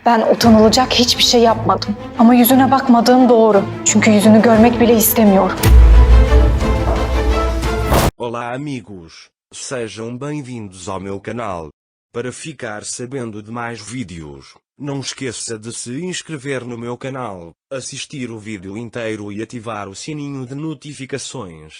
Ben utanılacak hiçbir şey yapmadım. Ama yüzüne bakmadığım doğru. Çünkü yüzünü görmek bile istemiyorum. Olá amigos, sejam bem-vindos ao meu canal. Para ficar sabendo de mais vídeos, não esqueça de se inscrever no meu canal, assistir o vídeo inteiro e ativar o sininho de notificações.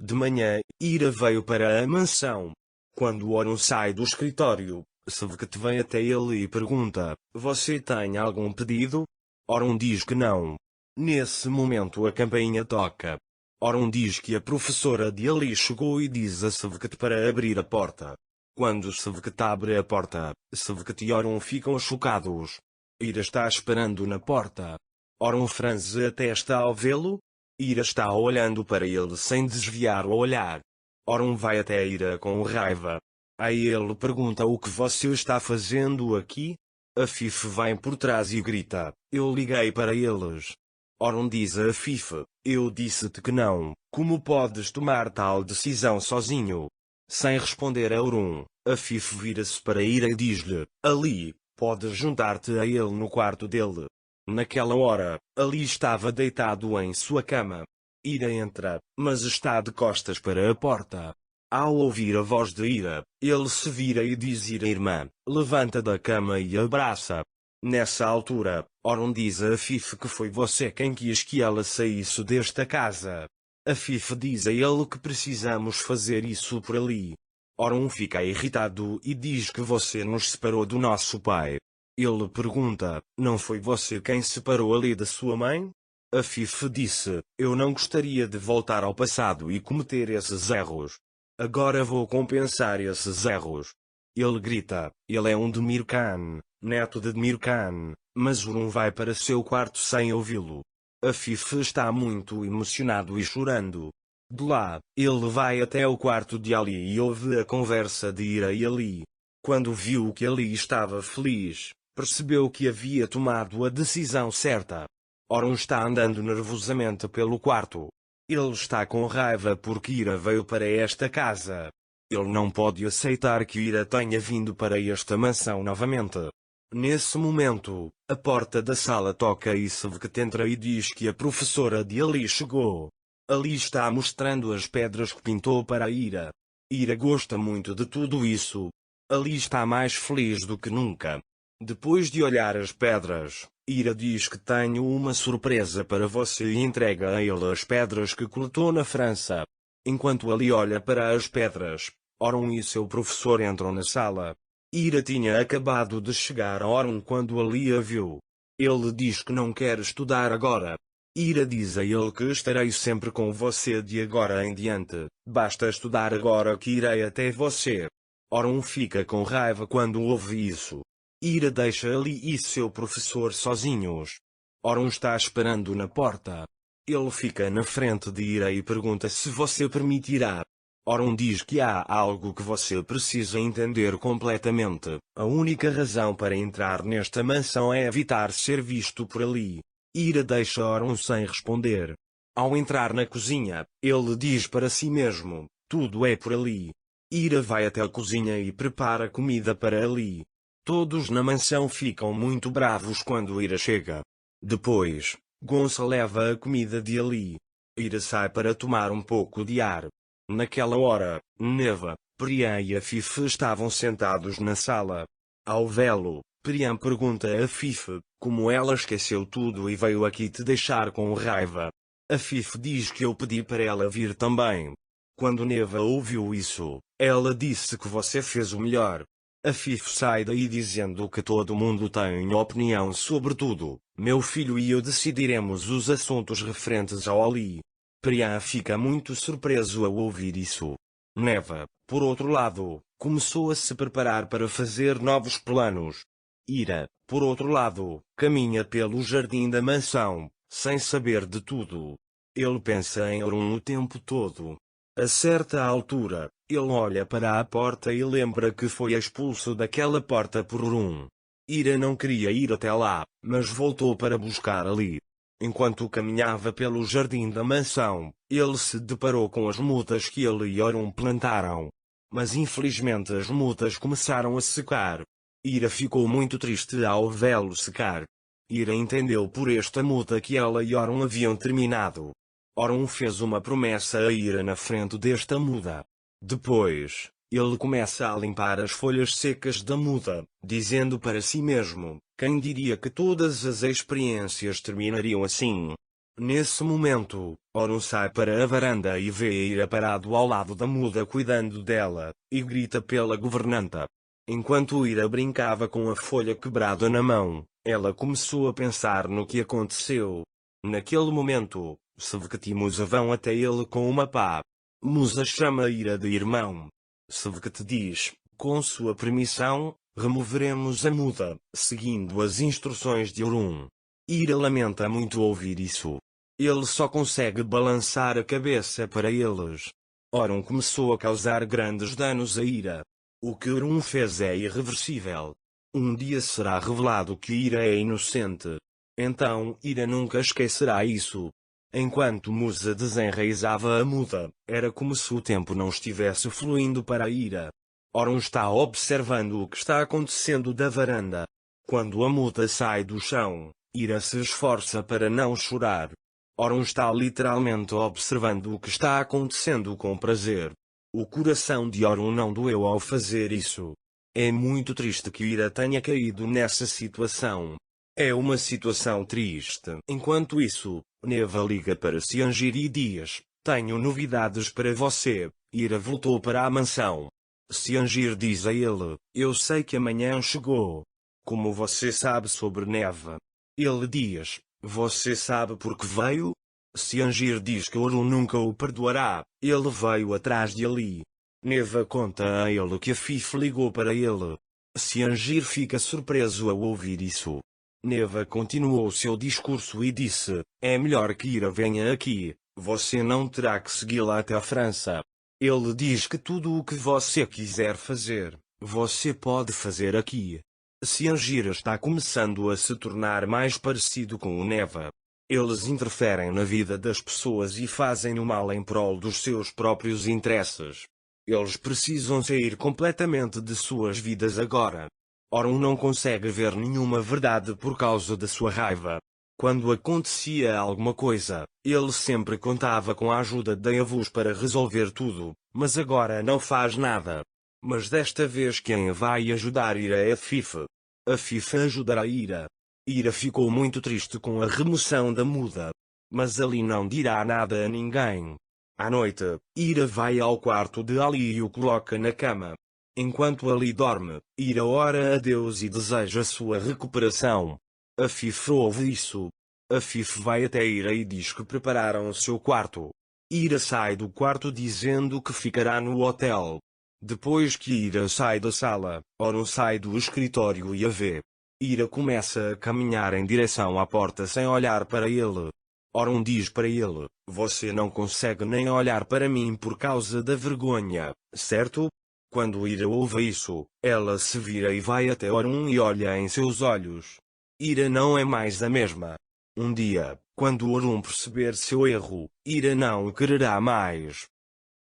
De manhã, Ira veio para a mansão. Quando Orun sai do escritório, Sevket vem até ele e pergunta: "Você tem algum pedido?" Orun diz que não. Nesse momento a campainha toca. Orun diz que a professora de Ali chegou e diz a Sevket para abrir a porta. Quando Sevket abre a porta, Sevket e Orun ficam chocados. Ira está esperando na porta. Orun franze a testa ao vê-lo. Ira está olhando para ele sem desviar o olhar. Orun vai até Ira com raiva. Aí ele pergunta: "O que você está fazendo aqui?" Afif vem por trás e grita: "Eu liguei para eles." Orun diz a Afif: "Eu disse-te que não, como podes tomar tal decisão sozinho?" Sem responder a Orun, Afif vira-se para Ira e diz-lhe: "Ali, podes juntar-te a ele no quarto dele." Naquela hora, Ali estava deitado em sua cama. Ira entra, mas está de costas para a porta. Ao ouvir a voz de Ira, ele se vira e diz: "Ira, irmã, levanta da cama e abraça." Nessa altura, Orun diz a Afif que foi você quem quis que ela saísse desta casa. Afif diz a ele que precisamos fazer isso por Ali. Orun fica irritado e diz que você nos separou do nosso pai. Ele pergunta: "Não foi você quem separou Ali da sua mãe?" Afif disse: "Eu não gostaria de voltar ao passado e cometer esses erros. Agora vou compensar esses erros." Ele grita: "Ele é um Demir Khan, neto de Demir Khan." Mas Orun vai para seu quarto sem ouvi-lo. Afif está muito emocionado e chorando. De lá, ele vai até o quarto de Ali e ouve a conversa de Ira e Ali. Quando viu que Ali estava feliz, percebeu que havia tomado a decisão certa. Orun está andando nervosamente pelo quarto. Ele está com raiva porque Ira veio para esta casa. Ele não pode aceitar que Ira tenha vindo para esta mansão novamente. Nesse momento, a porta da sala toca e Sevket entra e diz que a professora de Ali chegou. Ali está mostrando as pedras que pintou para Ira. Ira gosta muito de tudo isso. Ali está mais feliz do que nunca. Depois de olhar as pedras, Ira diz que tenho uma surpresa para você e entrega a ele as pedras que coletou na França. Enquanto Ali olha para as pedras, Orun e seu professor entram na sala. Ira tinha acabado de chegar a Orun quando Ali a viu. Ele diz que não quer estudar agora. Ira diz a ele que estarei sempre com você de agora em diante. Basta estudar agora que irei até você. Orun fica com raiva quando ouve isso. Ira deixa Ali e seu professor sozinhos. Orun está esperando na porta. Ele fica na frente de Ira e pergunta se você permitirá. Orun diz que há algo que você precisa entender completamente. A única razão para entrar nesta mansão é evitar ser visto por Ali. Ira deixa Orun sem responder. Ao entrar na cozinha, ele diz para si mesmo: "Tudo é por Ali." Ira vai até a cozinha e prepara comida para Ali. Todos na mansão ficam muito bravos quando Ira chega. Depois, Gonça leva a comida de Ali. Ira sai para tomar um pouco de ar. Naquela hora, Neva, Priam e Afif estavam sentados na sala. Ao vê-lo, Priam pergunta a Afif como ela esqueceu tudo e veio aqui te deixar com raiva. Afif diz que eu pedi para ela vir também. Quando Neva ouviu isso, ela disse que você fez o melhor. Afif sai daí dizendo que todo mundo tem opinião sobre tudo. Meu filho e eu decidiremos os assuntos referentes ao Ali. Priam fica muito surpreso ao ouvir isso. Neva, por outro lado, começou a se preparar para fazer novos planos. Ira, por outro lado, caminha pelo jardim da mansão, sem saber de tudo. Ele pensa em Orun o tempo todo. A certa altura, ele olha para a porta e lembra que foi expulso daquela porta por Orun. Ira não queria ir até lá, mas voltou para buscar Ali. Enquanto caminhava pelo jardim da mansão, ele se deparou com as mudas que ele e Orun plantaram. Mas infelizmente as mudas começaram a secar. Ira ficou muito triste ao vê-lo secar. Ira entendeu por esta muda que ela e Orun haviam terminado. Orun fez uma promessa a Ira na frente desta muda. Depois, ele começa a limpar as folhas secas da muda, dizendo para si mesmo: quem diria que todas as experiências terminariam assim? Nesse momento, Orun sai para a varanda e vê Ira parado ao lado da muda cuidando dela, e grita pela governanta. Enquanto Ira brincava com a folha quebrada na mão, ela começou a pensar no que aconteceu. Naquele momento, Sevket e Musa vão até ele com uma pá. Musa chama Ira de irmão. Sevket diz: com sua permissão, removeremos a muda, seguindo as instruções de Orun. Ira lamenta muito ouvir isso. Ele só consegue balançar a cabeça para eles. Orun começou a causar grandes danos a Ira. O que Orun fez é irreversível. Um dia será revelado que Ira é inocente. Então Ira nunca esquecerá isso. Enquanto Musa desenraizava a muda, era como se o tempo não estivesse fluindo para Ira. Orun está observando o que está acontecendo da varanda. Quando a muda sai do chão, Ira se esforça para não chorar. Orun está literalmente observando o que está acontecendo com prazer. O coração de Orun não doeu ao fazer isso. É muito triste que Ira tenha caído nessa situação. É uma situação triste. Enquanto isso, Neva liga para Seangir e diz: tenho novidades para você. Ira voltou para a mansão. Seangir diz a ele: eu sei que amanhã chegou. Como você sabe sobre Neva? Ele diz: você sabe por que veio? Seangir diz que Orun nunca o perdoará. Ele veio atrás de Ali. Neva conta a ele que a Fif ligou para ele. Seangir fica surpreso ao ouvir isso. Neva continuou seu discurso e disse: é melhor que Ira venha aqui. Você não terá que segui-la até a França. Ele diz que tudo o que você quiser fazer, você pode fazer aqui. Seangir está começando a se tornar mais parecido com o Neva. Eles interferem na vida das pessoas e fazem o mal em prol dos seus próprios interesses. Eles precisam sair completamente de suas vidas agora. Orun não consegue ver nenhuma verdade por causa da sua raiva. Quando acontecia alguma coisa, ele sempre contava com a ajuda de Yavuz para resolver tudo, mas agora não faz nada. Mas desta vez quem vai ajudar Ira é a Fif. A Fif ajudará Ira. Ira ficou muito triste com a remoção da muda. Mas Ali não dirá nada a ninguém. À noite, Ira vai ao quarto de Ali e o coloca na cama. Enquanto Ali dorme, Ira ora a Deus e deseja sua recuperação. A Fif ouve isso. A Fif vai até Ira e diz que prepararam o seu quarto. Ira sai do quarto dizendo que ficará no hotel. Depois que Ira sai da sala, Orun sai do escritório e a vê. Ira começa a caminhar em direção à porta sem olhar para ele. Orun diz para ele: você não consegue nem olhar para mim por causa da vergonha, certo? Quando Ira ouve isso, ela se vira e vai até Orun e olha em seus olhos. Ira não é mais a mesma. Um dia, quando Orun perceber seu erro, Ira não o quererá mais.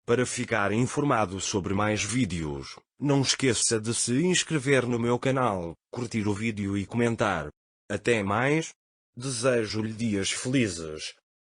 Para ficar informado sobre mais vídeos, não esqueça de se inscrever no meu canal, curtir o vídeo e comentar. Até mais. Desejo-lhe dias felizes.